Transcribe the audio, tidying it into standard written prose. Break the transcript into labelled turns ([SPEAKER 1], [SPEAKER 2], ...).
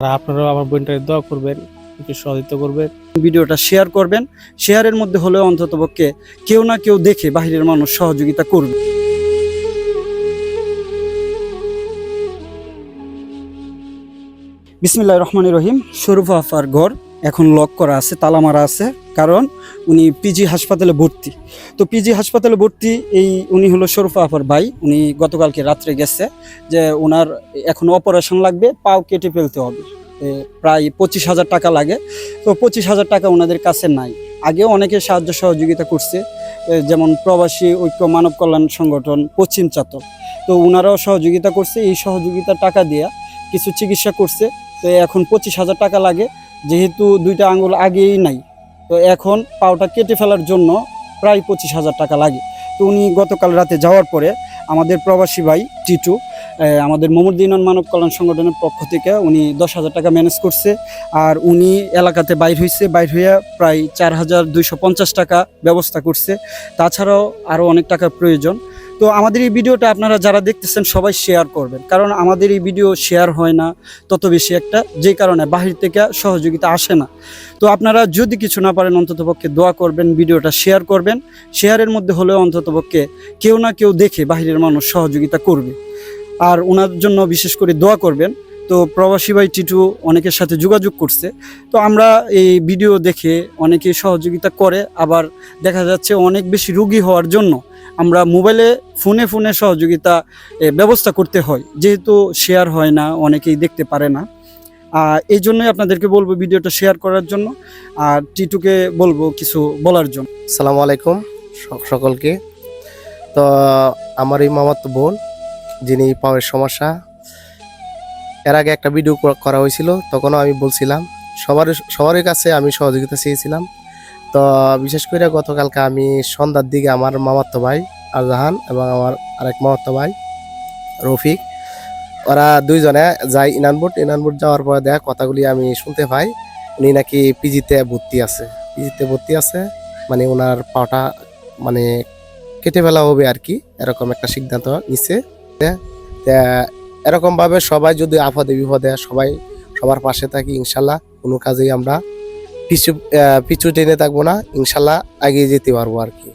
[SPEAKER 1] আর আপনারাও আমার বোনটাকে দোয়া করবেন, একটু সহযোগিতা করবেন।
[SPEAKER 2] ভিডিওটা শেয়ার করবেন, শেয়ারের মধ্যে হলেও অন্ততপক্ষে কেউ না কেউ দেখে বাহিরের মানুষ সহযোগিতা করবে। বিসমিল্লাহির রহমানির রহিম। শরীফা আপার ঘর এখন লক করা আছে, তালা মারা আছে, কারণ উনি পিজি হাসপাতালে ভর্তি। তো পিজি হাসপাতালে ভর্তি উনি হলো শরীফা আপার ভাই। উনি গতকালকে রাত্রে গেছে যে ওনার এখন অপারেশন লাগবে, পাও কেটে ফেলতে হবে, প্রায় 25,000 টাকা লাগে। তো 25,000 টাকা ওনাদের কাছে নাই। আগেও অনেকে সাহায্য সহযোগিতা করছে, যেমন প্রবাসী ঐক্য মানব কল্যাণ সংগঠন পশ্চিম চাতক, তো ওনারাও সহযোগিতা করছে। এই সহযোগিতা টাকা দিয়ে কিছু চিকিৎসা করছে। তো এখন 25,000 টাকা লাগে, যেহেতু দুইটা আঙ্গুল আগেই নাই, তো এখন পাওটা কেটে ফেলার জন্য প্রায় 25,000 টাকা লাগে। তো উনি গতকাল রাতে যাওয়ার পরে আমাদের প্রবাসী ভাই টিটু, আমাদের মোহাম্মদদিনান মানব কল্যাণ সংগঠনের পক্ষ থেকে উনি 10,000 টাকা ম্যানেজ করছে। আর উনি এলাকাতে বাইর হইয়া প্রায় 4,250 টাকা ব্যবস্থা করছে। তাছাড়াও আরও অনেক টাকার প্রয়োজন। তো আমাদের এই ভিডিওটা আপনারা যারা দেখতেছেন সবাই শেয়ার করবেন, কারণ আমাদের এই ভিডিও শেয়ার হয় না তত বেশি একটা, যে কারণে বাহির থেকে সহযোগিতা আসে না। তো আপনারা যদি কিছু না পারেন অন্ততপক্ষে দোয়া করবেন, ভিডিওটা শেয়ার করবেন। শেয়ারের মধ্যে হলেও অন্ততপক্ষে কেউ না কেউ দেখে বাহিরের মানুষ সহযোগিতা করবে। আর ওনার জন্য বিশেষ করে দোয়া করবেন। তো প্রবাসী ভাই টিটু অনেকের সাথে যোগাযোগ করছে। তো আমরা এই ভিডিও দেখে অনেকেই সহযোগিতা করে, আবার দেখা যাচ্ছে অনেক বেশি রোগী হওয়ার জন্য আমরা মোবাইলে ফোনে সহযোগিতা ব্যবস্থা করতে হয়, যেহেতু শেয়ার হয় না, অনেকেই দেখতে পারে না। এই জন্যই আপনাদেরকে বলবো ভিডিওটা শেয়ার করার জন্য, আর টিটুকে বলবো কিছু বলার জন্য।
[SPEAKER 3] আসসালামু আলাইকুম সকলকে। তো আমার এই মামাতো বোন, যিনি পাওয়ার সমস্যা, এর আগে একটা ভিডিও করা হয়েছিল, তখনও আমি বলছিলাম সবার কাছে আমি সহযোগিতা চেয়েছিলাম। তো বিশেষ করে গতকালকে আমি সন্ধ্যার দিকে আমার মামাতো ভাই আরজাহান এবং আমার আরেক মামাতো ভাই রফিক, ওরা দুইজনে যায় ইনানবোর্ড যাওয়ার পরে দেখা কথাগুলি আমি শুনতে পাই উনি নাকি পিজিতে ভর্তি আছে, মানে ওনার পাটা মানে কেটে ফেলা হবে আর কি, এরকম একটা সিদ্ধান্ত নিচ্ছে। এরকমভাবে সবাই যদি আপদে বিপদে সবার পাশে থাকি, ইনশাল্লাহ কোনো কাজেই আমরা পিছু টেনে থাকবো না, ইনশাল্লাহ এগিয়ে যেতে পারবো আর কি।